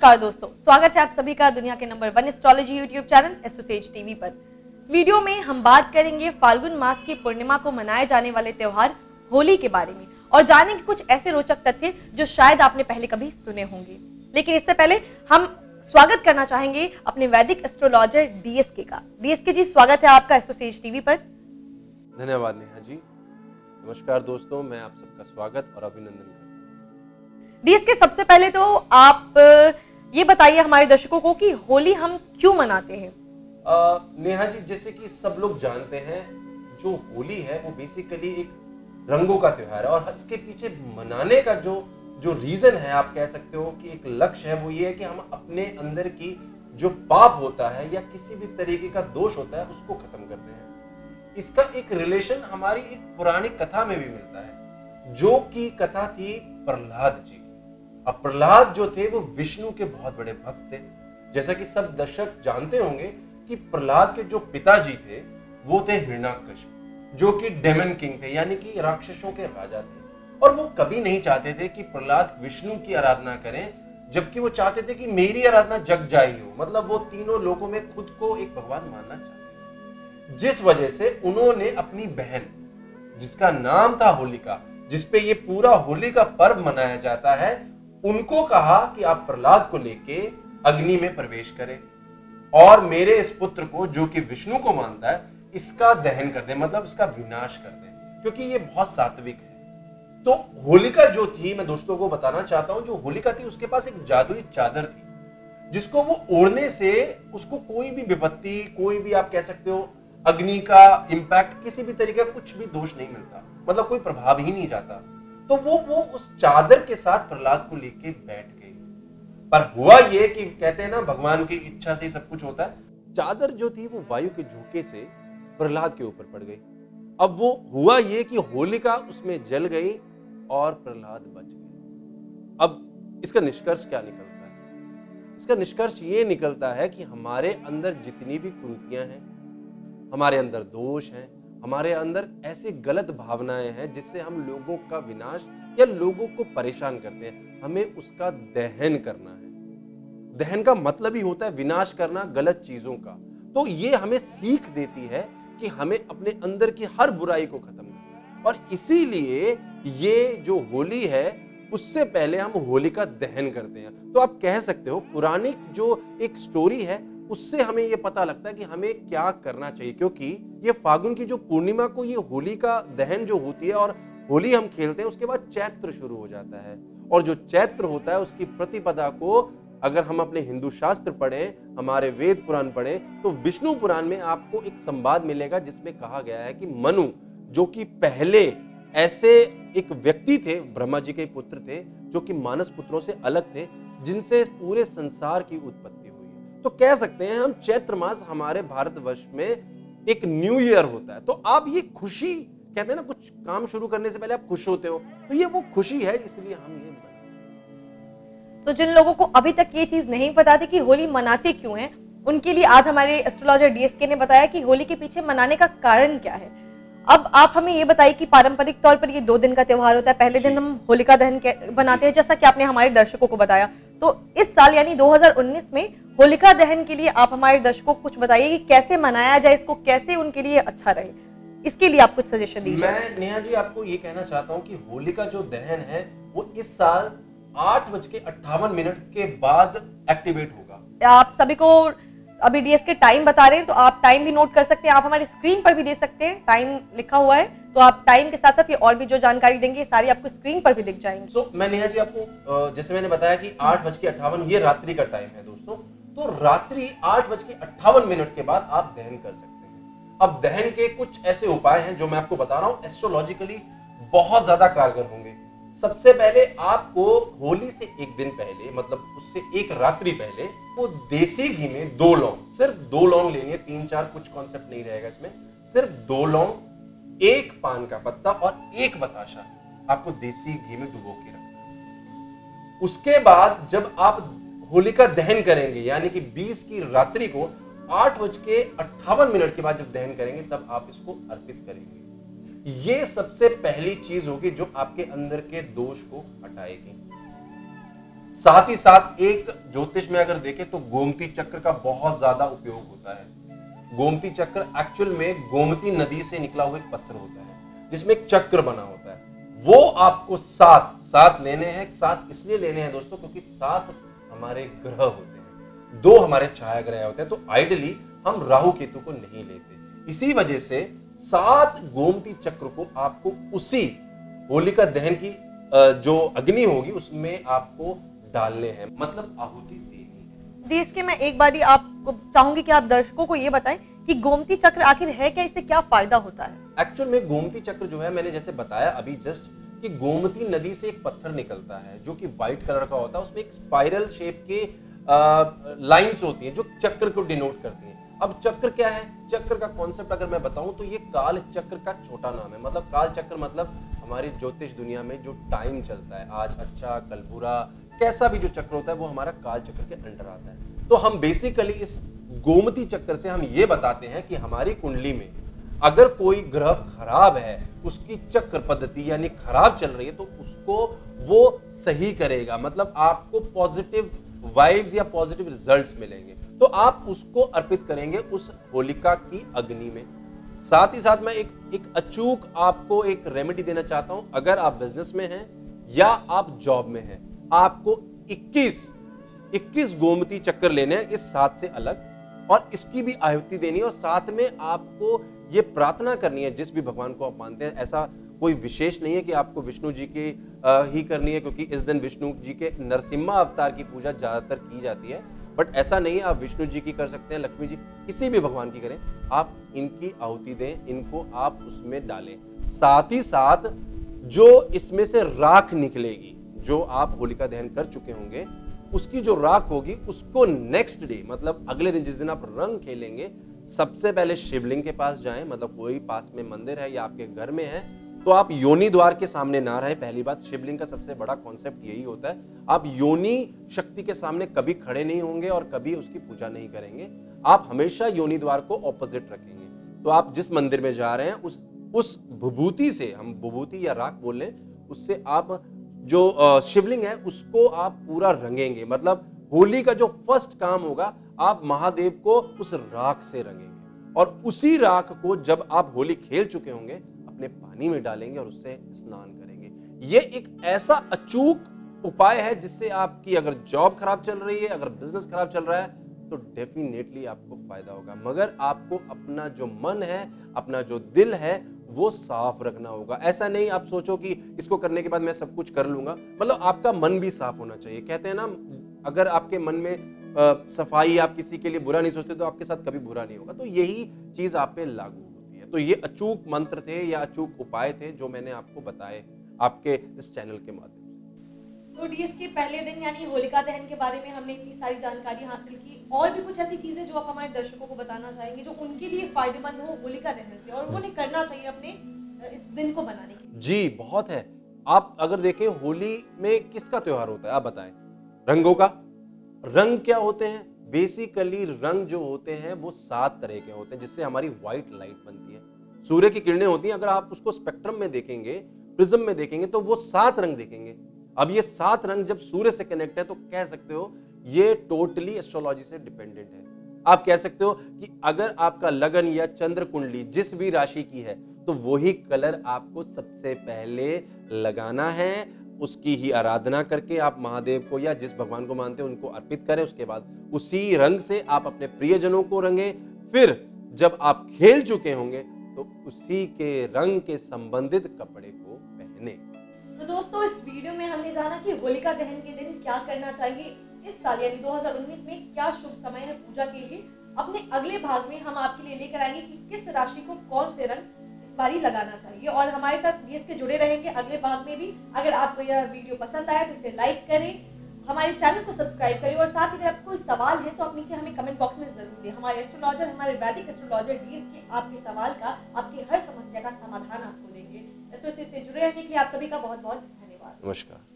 नमस्कार दोस्तों, स्वागत है आप सभी का दुनिया के number 1 astrology YouTube channel AstroSage TV पर। इस वीडियो में हम बात करेंगे फाल्गुन मास की पूर्णिमा को मनाए जाने वाले त्योहार होली के बारे में और जानेंगे कुछ ऐसे रोचक तथ्य जो शायद आपने पहले कभी सुने होंगे। लेकिन इससे पहले हम स्वागत करना चाहेंगे अपने वैदिक एस्ट्रोलॉजर डीएसके का। डीएसके जी, स्वागत है आपका एस्ट्रोसेज टीवी पर। धन्यवाद नेहा जी। नमस्कार दोस्तों, मैं आप सबका स्वागत और अभिनंदन करता हूं। डीएसके, सबसे पहले तो आप ये बताइए हमारे दर्शकों को कि होली हम क्यों मनाते हैं। नेहा जी, जैसे कि सब लोग जानते हैं, जो होली है वो बेसिकली एक रंगों का त्योहार है और इसके पीछे मनाने का जो रीजन है, आप कह सकते हो कि एक लक्ष्य है, वो ये है कि हम अपने अंदर की जो पाप होता है या किसी भी तरीके का दोष होता है उसको खत्म करते हैं। इसका एक रिलेशन हमारी एक पुरानी कथा में भी मिलता है, जो कि कथा थी प्रहलाद जी। अब प्रहलाद जो थे वो विष्णु के बहुत बड़े भक्त थे। जैसा कि सब दर्शक जानते होंगे कि प्रहलाद के जो पिताजी थे वो थे हिरण्याकश्यप, जो कि डेमन किंग थे, यानी कि राक्षसों के राजा थे। और वो कभी नहीं चाहते थे कि प्रहलाद विष्णु की आराधना करें, जबकि वो चाहते थे कि मेरी आराधना जग जाई हो। मतलब वो तीनों लोगों में खुद को एक भगवान मानना चाहते थे। जिस वजह से उन्होंने अपनी बहन, जिसका नाम था होलिका, जिसपे ये पूरा होली का पर्व मनाया जाता है, उनको कहा कि आप प्रहलाद को लेके अग्नि में प्रवेश करें और मेरे इस पुत्र को, जो कि विष्णु को मानता है, इसका दहन कर दें, मतलब इसका विनाश कर दें, क्योंकि ये बहुत सात्विक है। तो होलिका जो थी, मैं दोस्तों को बताना चाहता हूं, जो होलिका थी उसके पास एक जादुई चादर थी, जिसको वो ओढ़ने से उसको कोई भी विपत्ति, कोई भी आप कह सकते हो अग्नि का इंपैक्ट, किसी भी तरीके का कुछ भी दोष नहीं मिलता, मतलब कोई प्रभाव ही नहीं जाता। तो वो उस चादर के साथ प्रहलाद को लेके बैठ गई। पर हुआ ये कि कहते हैं ना, भगवान की इच्छा से सब कुछ होता है। चादर जो थी वो वायु के झोंके से प्रहलाद के ऊपर पड़ गई। अब वो हुआ ये कि होलिका उसमें जल गई और प्रहलाद बच गए। अब इसका निष्कर्ष क्या निकलता है? इसका निष्कर्ष ये निकलता है कि हमारे अंदर जितनी भी कुरीतियां हैं, हमारे अंदर दोष हैं, हमारे अंदर ऐसी गलत भावनाएं हैं जिससे हम लोगों का विनाश या लोगों को परेशान करते हैं, हमें उसका दहन करना है। दहन का मतलब ही होता है विनाश करना गलत चीजों का। तो ये हमें सीख देती है कि हमें अपने अंदर की हर बुराई को खत्म करना है। और इसीलिए ये जो होली है, उससे पहले हम होली का दहन करते हैं। तो आप कह सकते हो पुरानी जो एक स्टोरी है, उससे हमें यह पता लगता है कि हमें क्या करना चाहिए, क्योंकि ये फागुन की जो पूर्णिमा को ये होली का दहन जो होती है और होली हम खेलते हैं, उसके बाद चैत्र शुरू हो जाता है। और जो चैत्र होता है उसकी प्रतिपदा को अगर हम अपने हिंदू शास्त्र पढ़ें, हमारे वेद पुराण पढ़ें, तो विष्णु पुराण में आपको एक संवाद मिलेगा जिसमें कहा गया है कि मनु, जो कि पहले ऐसे एक व्यक्ति थे, ब्रह्मा जी के पुत्र थे, जो कि मानस पुत्रों से अलग थे, जिनसे पूरे संसार की उत्पत्ति हुई है। तो कह सकते हैं हम चैत्र मास हमारे भारतवर्ष में एक न्यू ईयर होता है। तो आप ये खुशी, कहते हैं ना, कुछ काम शुरू करने से पहले आप खुश होते हो, तो ये वो खुशी है, इसलिए हम ये मनाते हैं। तो जिन लोगों को अभी तक ये चीज नहीं पता थी कि होली मनाते क्यों हैं, उनके लिए आज हमारे एस्ट्रोलॉजर डीएसके ने बताया कि होली के पीछे मनाने का कारण क्या है। अब आप हमें ये बताइए कि पारंपरिक तौर पर ये 2 दिन का त्योहार होता है। पहले दिन हम होलिका दहन बनाते हैं, जैसा कि आपने हमारे दर्शकों को बताया। तो इस साल यानी 2019 में होलिका दहन के लिए आप हमारे दर्शकों को कुछ बताइए कि कैसे मनाया जाए, इसको कैसे उनके लिए अच्छा रहे। इसके लिए आप कुछ सजेशन दीजिए। मैं नेहा जी आपको ये कहना चाहता हूं कि होलिका जो दहन है वो इस साल 8:58 के बाद एक्टिवेट होगा। आप सभी को अभी डीएसके टाइम बता रहे हैं, तो आप टाइम भी नोट कर सकते हैं। आप हमारे स्क्रीन पर भी दे सकते हैं, टाइम लिखा हुआ है। तो आप टाइम के साथ साथ ये और भी जो जानकारी देंगे, सारी आपको स्क्रीन पर भी दिख जाएंगी। मैं नेहा जी आपको जैसे मैंने बताया कि 8:58 ये रात्रि का टाइम है दोस्तों। तो रात्रि 8:58 के बाद आप दहन कर सकते हैं। अब दहन के कुछ ऐसे उपाय हैं जो मैं आपको बता रहा हूं, एस्ट्रोलॉजिकली बहुत ज्यादा कारगर होंगे। सबसे पहले आपको होली से एक दिन पहले, मतलब उससे एक रात्रि पहले, वो देसी घी में 2 लौंग, सिर्फ 2 लौंग लेनी है, 3-4 कुछ कॉन्सेप्ट नहीं रहेगा इसमें, सिर्फ 2 लौंग, 1 पान का पत्ता और 1 बताशा आपको देसी घी में डुबो के रखना है। उसके बाद जब आप होलिका दहन करेंगे, यानी कि 20 की रात्रि को 8:58 के बाद जब दहन करेंगे, तब आप इसको अर्पित करेंगे। ये सबसे पहली चीज होगी जो आपके अंदर के दोष को हटाएगी। साथ ही साथ एक ज्योतिष में अगर देखें तो गोमती चक्र का बहुत ज्यादा उपयोग होता है। गोमती चक्र एक्चुअल में गोमती नदी से निकला हुआ एक पत्थर होता है जिसमें एक चक्र बना होता है। वो आपको सात लेने हैं। सात इसलिए लेने हैं दोस्तों क्योंकि 7 हमारे ग्रह होते हैं, 2 हमारे छाया ग्रह होते हैं, तो आइडियली हम राहु केतु को नहीं लेते। इसी वजह से 7 गोमती चक्र को आपको उसी होलिका दहन की जो अग्नि होगी उसमें आपको डालने हैं, मतलब आहुति देनी है। डीएसके मैं एक बारी आपको चाहूंगी कि आप दर्शकों को ये बताएं कि गोमती चक्र आखिर है क्या, इससे क्या फायदा होता है? एक्चुअल में गोमती चक्र जो है, मैंने जैसे बताया अभी जस्ट कि गोमती नदी से एक पत्थर निकलता है जो कि व्हाइट कलर का होता है। उसमें एक स्पाइरल शेप के लाइंस होती हैं जो चक्र को डिनोट करती हैं। अब चक्र क्या है? चक्र का कॉन्सेप्ट अगर मैं बताऊं तो ये काल चक्र का छोटा नाम है। मतलब काल चक्र मतलब हमारी ज्योतिष दुनिया में जो टाइम चलता है, आज अच्छा कल बुरा, कैसा भी जो चक्र होता है वो हमारा काल चक्र के अंडर आता है। तो हम बेसिकली इस गोमती चक्र से हम ये बताते हैं कि हमारी कुंडली में अगर कोई ग्रह खराब है, उसकी चक्र पद्धति यानी खराब चल रही है, तो उसको वो सही करेगा। मतलब आपको पॉजिटिव वाइब्स या पॉजिटिव रिजल्ट्स मिलेंगे, तो आप उसको अर्पित करेंगे उस होलिका की अग्नि में। साथ ही साथ मैं एक अचूक आपको एक रेमेडी देना चाहता हूं। अगर आप बिजनेस में हैं या आप जॉब में हैं, आपको 21 गोमती चक्कर लेने हैं इस 7 से अलग, और इसकी भी आहुति देनी है। और साथ में आपको ये प्रार्थना करनी है जिस भी भगवान को आप मानते हैं। ऐसा कोई विशेष नहीं है कि आपको विष्णु जी की ही करनी है, क्योंकि इस दिन विष्णु जी के नरसिम्हा अवतार की पूजा ज्यादातर की जाती है। बट ऐसा नहीं है, आप विष्णु जी की कर सकते हैं, लक्ष्मी जी, किसी भी भगवान की करें। आप इनकी आहुति दें, इनको आप उसमें डालें। साथ ही साथ जो इसमें से राख निकलेगी, जो आप होलिका दहन कर चुके होंगे, उसकी जो राख होगी उसको नेक्स्ट डे मतलब अगले दिन जिस दिन आप रंग खेलेंगे, सबसे पहले शिवलिंग के पास जाएं। मतलब कोई पास में मंदिर है या आपके घर में है तो आप योनि द्वार के सामने ना रहे। पहली बात, शिवलिंग का सबसे बड़ा कॉन्सेप्ट यही होता है, आप योनि शक्ति के सामने कभी खड़े नहीं होंगे और कभी उसकी पूजा नहीं करेंगे। आप हमेशा योनि द्वार को ऑपोजिट रखेंगे। तो आप जिस मंदिर में जा रहे हैं उस विभूति से, हम विभूति या राख बोल लें, उससे आप जो शिवलिंग है उसको आप पूरा रंगेंगे। मतलब होली का जो फर्स्ट काम होगा, आप महादेव को उस राख से रंगेंगे, और उसी राख को जब आप होली खेल चुके होंगे अपने पानी में डालेंगे और उससे स्नान करेंगे। ये एक ऐसा अचूक उपाय है जिससे आपकी अगर जॉब खराब चल रही है, अगर बिजनेस खराब चल रहा है, तो डेफिनेटली आपको फायदा होगा। मगर आपको अपना जो मन है, अपना जो दिल है, वो साफ रखना होगा। ऐसा नहीं आप सोचो कि इसको करने के बाद मैं सब कुछ कर लूंगा। मतलब आपका मन भी साफ होना चाहिए। कहते हैं ना, अगर आपके मन में सफाई, आप किसी के लिए बुरा नहीं सोचते तो आपके साथ कभी बुरा नहीं होगा। तो यही चीज आप पे लागू होती है। तो ये अचूक मंत्र थे या अचूक उपाय थे जो मैंने आपको बताए आपके इस चैनल के माध्यम से। तो डीएसके पहले दिन यानी होलिका दहन के बारे में हमने इतनी सारी जानकारी हासिल की। और भी कुछ ऐसी चीजें जो आप हमारे दर्शकों को बताना चाहेंगे जो उनके लिए फायदेमंद हो होलिका दहन से, और उन्हें करना चाहिए अपने इस दिन को बनाने के लिए? जी बहुत है। आप अगर देखें होली में किसका त्योहार होता है, आप बताएं? रंगों का। रंग क्या होते हैं? बेसिकली रंग जो होते हैं वो 7 तरह के होते हैं जिससे हमारी व्हाइट लाइट बनती है। सूर्य की किरणें होती हैं, अगर आप उसको स्पेक्ट्रम में देखेंगे, प्रिज्म में देखेंगे, तो वो 7 रंग देखेंगे। अब ये 7 रंग जब सूर्य से कनेक्ट है तो कह सकते हो ये टोटली एस्ट्रोलॉजी से डिपेंडेंट है। आप कह सकते हो कि अगर आपका लगन या चंद्र कुंडली जिस भी राशि की है तो वही कलर आपको सबसे पहले लगाना है। उसकी ही आराधना करके आप महादेव को या जिस भगवान को मानते हैं उनको अर्पित करें। उसके बाद उसी रंग से आप अपने प्रियजनों को रंगे। फिर जब आप खेल चुके होंगे तो उसी के रंग के संबंधित कपड़े को पहने। तो दोस्तों, इस वीडियो में हमने जाना कि होलिका दहन के दिन क्या करना चाहिए, इस साल यानी 2019 में क्या शुभ समय है पूजा के लिए। अपने अगले भाग में हम आपके लिए लेकर आएंगे कि किस राशि को कौन से रंग इस बारी लगाना चाहिए, और हमारे साथ डीएसके जुड़े रहेंगे अगले भाग में भी। अगर आपको यह वीडियो पसंद आया तो इसे लाइक करें, हमारे चैनल को सब्सक्राइब करें, और साथ ही अगर आपको कोई सवाल है तो आप नीचे हमें कमेंट बॉक्स में जरूर दें। हमारे एस्ट्रोलॉजर, हमारे वैदिक एस्ट्रोलॉजर डीएसके आपके सवाल का, आपकी हर समस्या का समाधान आपको देंगे। एस्ट्रो से जुड़े रहने के लिए आप सभी का बहुत बहुत धन्यवाद। नमस्कार।